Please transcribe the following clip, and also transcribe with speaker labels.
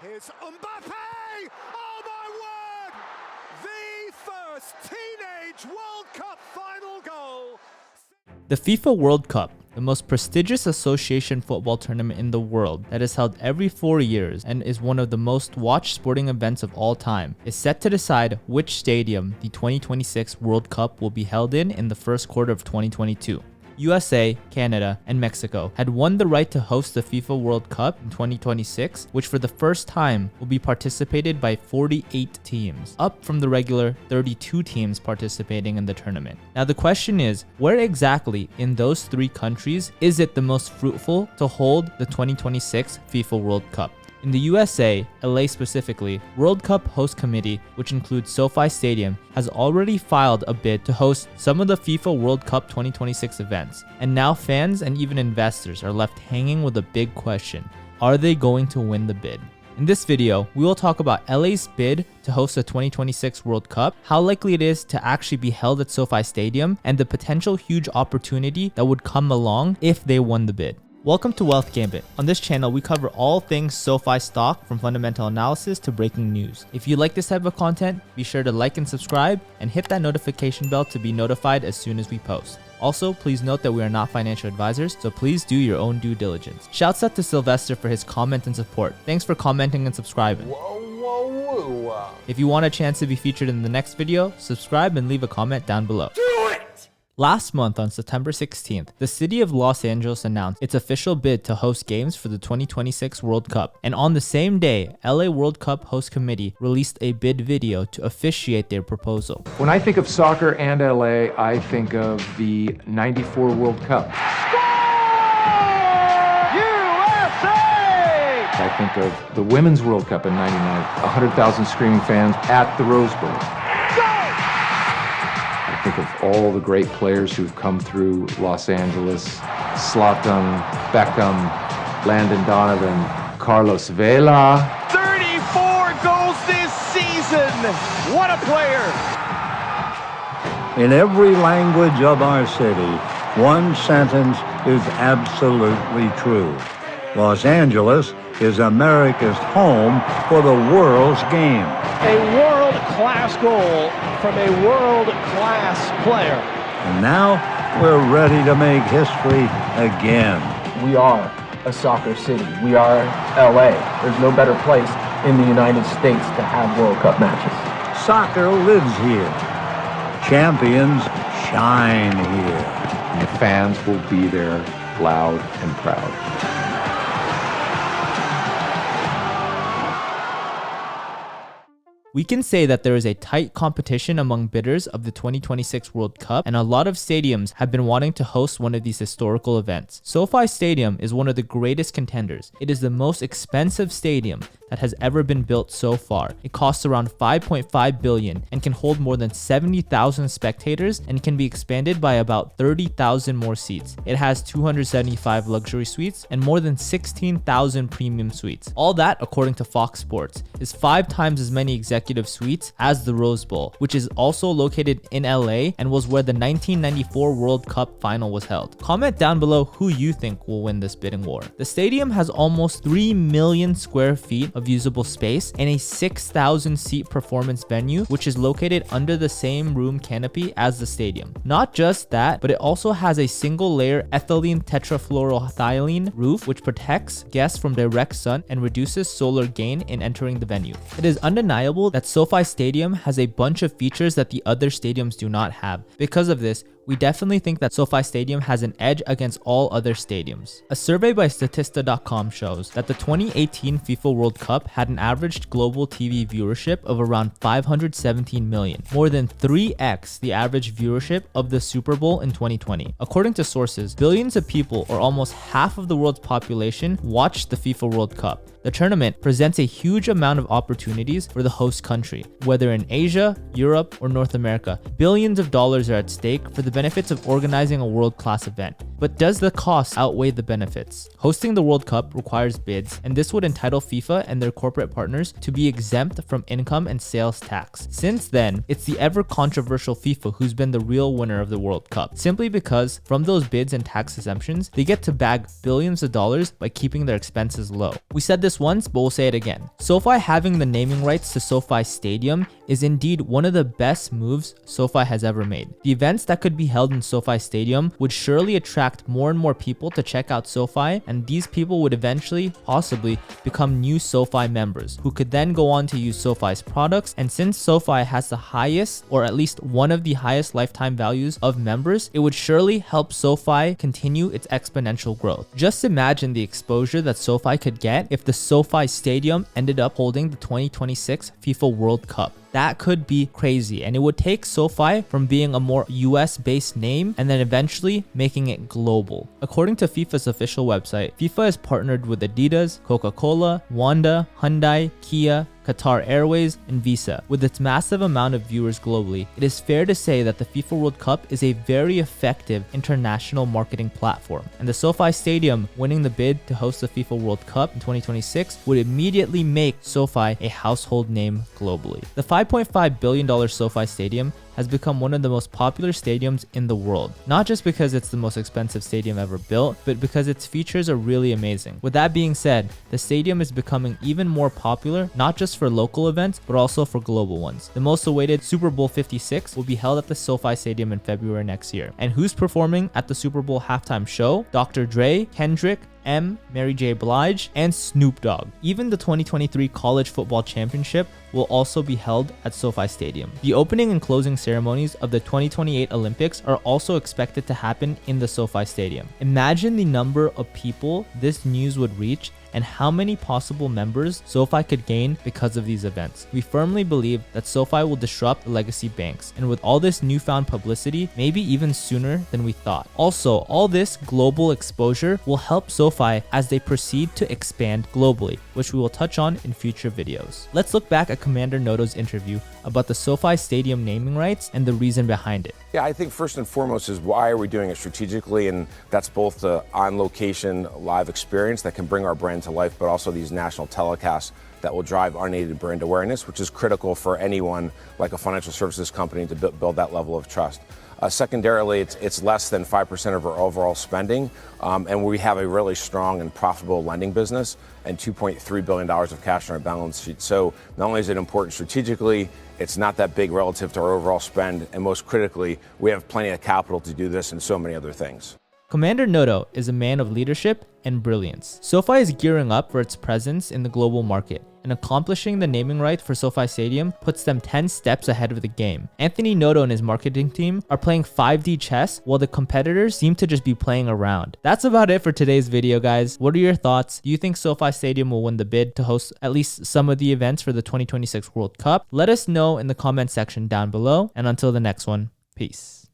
Speaker 1: Here's Mbappe! Oh my word! The first teenage World Cup final goal!
Speaker 2: The FIFA World Cup, the most prestigious association football tournament in the world that is held every 4 years and is one of the most watched sporting events of all time, is set to decide which stadium the 2026 World Cup will be held in the first quarter of 2022. USA, Canada, and Mexico had won the right to host the FIFA World Cup in 2026, which for the first time will be participated by 48 teams, up from the regular 32 teams participating in the tournament. Now the question is, where exactly in those three countries is it the most fruitful to hold the 2026 FIFA World Cup? In the USA, LA specifically, World Cup Host Committee, which includes SoFi Stadium, has already filed a bid to host some of the FIFA World Cup 2026 events. And now fans and even investors are left hanging with a big question. Are they going to win the bid? In this video, we will talk about LA's bid to host the 2026 World Cup, how likely it is to actually be held at SoFi Stadium, and the potential huge opportunity that would come along if they won the bid. Welcome to Wealth Gambit. On this channel, we cover all things SoFi stock from fundamental analysis to breaking news. If you like this type of content, be sure to like and subscribe and hit that notification bell to be notified as soon as we post. Also, please note that we are not financial advisors, so please do your own due diligence. Shouts out to Sylvester for his comment and support. Thanks for commenting and subscribing.
Speaker 1: Whoa.
Speaker 2: If you want a chance to be featured in the next video, subscribe and leave a comment down below.
Speaker 1: Do it!
Speaker 2: Last month on September 16th, the city of Los Angeles announced its official bid to host games for the 2026 World Cup. And on the same day, LA World Cup Host Committee released a bid video to officiate their proposal.
Speaker 3: When I think of soccer and LA, I think of the '94 World Cup.
Speaker 1: USA!
Speaker 3: I think of the Women's World Cup in '99, 100,000 screaming fans at the Rose Bowl. I think of all the great players who've come through Los Angeles: Zlatan, Beckham, Landon Donovan, Carlos Vela.
Speaker 1: 34 goals this season! What a player!
Speaker 4: In every language of our city, one sentence is absolutely true. Los Angeles is America's home for the world's game.
Speaker 5: A world-class goal from a world-class player.
Speaker 4: And now we're ready to make history again.
Speaker 6: We are a soccer city. We are LA. There's no better place in the United States to have World Cup matches.
Speaker 4: Soccer lives here. Champions shine here.
Speaker 3: And the fans will be there, loud and proud.
Speaker 2: We can say that there is a tight competition among bidders of the 2026 World Cup, and a lot of stadiums have been wanting to host one of these historical events. SoFi Stadium is one of the greatest contenders. It is the most expensive stadium that has ever been built so far. It costs around $5.5 billion and can hold more than 70,000 spectators and can be expanded by about 30,000 more seats. It has 275 luxury suites and more than 16,000 premium suites. All that, according to Fox Sports, is 5 times as many executive suites as the Rose Bowl, which is also located in LA and was where the 1994 World Cup final was held. Comment down below who you think will win this bidding war. The stadium has almost 3 million square feet of usable space and a 6,000 seat performance venue, which is located under the same room canopy as the stadium. Not just that, but it also has a single layer ethylene tetrafluoroethylene roof, which protects guests from direct sun and reduces solar gain in entering the venue. It is undeniable that SoFi Stadium has a bunch of features that the other stadiums do not have. Because of this, we definitely think that SoFi Stadium has an edge against all other stadiums. A survey by Statista.com shows that the 2018 FIFA World Cup had an average global TV viewership of around 517 million, more than 3x the average viewership of the Superbowl in 2020. According to sources, billions of people, or almost half of the world's population, watched the FIFA World Cup. The tournament presents a huge amount of opportunities for the host country, whether in Asia, Europe, or North America. Billions of dollars are at stake for the benefits of organizing a world-class event. But does the cost outweigh the benefits? Hosting the World Cup requires bids, and this would entitle FIFA and their corporate partners to be exempt from income and sales tax. Since then, it's the ever-controversial FIFA who's been the real winner of the World Cup, simply because from those bids and tax exemptions, they get to bag billions of dollars by keeping their expenses low. We said this once, but we'll say it again. SoFi having the naming rights to SoFi Stadium is indeed one of the best moves SoFi has ever made. The events that could be held in SoFi Stadium would surely attract more and more people to check out SoFi, and these people would eventually, possibly, become new SoFi members, who could then go on to use SoFi's products. And since SoFi has the highest, or at least one of the highest lifetime values of members, it would surely help SoFi continue its exponential growth. Just imagine the exposure that SoFi could get if the SoFi Stadium ended up holding the 2026 FIFA World Cup. That could be crazy, and it would take SoFi from being a more US-based name and then eventually making it global. According to FIFA's official website, FIFA has partnered with Adidas, Coca-Cola, Wanda, Hyundai, Kia, Qatar Airways, and Visa. With its massive amount of viewers globally, it is fair to say that the FIFA World Cup is a very effective international marketing platform, and the SoFi Stadium winning the bid to host the FIFA World Cup in 2026 would immediately make SoFi a household name globally. The $5.5 billion SoFi Stadium has become one of the most popular stadiums in the world, not just because it's the most expensive stadium ever built, but because its features are really amazing. With that being said, the stadium is becoming even more popular, not just for local events, but also for global ones. The most awaited Super Bowl 56 will be held at the SoFi Stadium in February next year. And who's performing at the Super Bowl halftime show? Dr. Dre, Kendrick, Mary J. Blige, and Snoop Dogg. Even the 2023 College Football Championship will also be held at SoFi Stadium. The opening and closing ceremonies of the 2028 Olympics are also expected to happen in the SoFi Stadium. Imagine the number of people this news would reach and how many possible members SoFi could gain because of these events. We firmly believe that SoFi will disrupt the legacy banks, and with all this newfound publicity, maybe even sooner than we thought. Also, all this global exposure will help SoFi as they proceed to expand globally, which we will touch on in future videos. Let's look back at Commander Noto's interview about the SoFi Stadium naming rights and the reason behind it.
Speaker 7: Yeah, I think first and foremost is why are we doing it strategically, and that's both the on-location live experience that can bring our brand to life, but also these national telecasts that will drive unaided brand awareness, which is critical for anyone like a financial services company to build that level of trust. Secondarily, it's less than 5% of our overall spending, and we have a really strong and profitable lending business and $2.3 billion of cash on our balance sheet. So not only is it important strategically, it's not that big relative to our overall spend, and most critically, we have plenty of capital to do this and so many other things.
Speaker 2: Commander Noto is a man of leadership and brilliance. SoFi is gearing up for its presence in the global market, and accomplishing the naming right for SoFi Stadium puts them 10 steps ahead of the game. Anthony Noto and his marketing team are playing 5D chess, while the competitors seem to just be playing around. That's about it for today's video, guys. What are your thoughts? Do you think SoFi Stadium will win the bid to host at least some of the events for the 2026 World Cup? Let us know in the comment section down below, and until the next one, peace.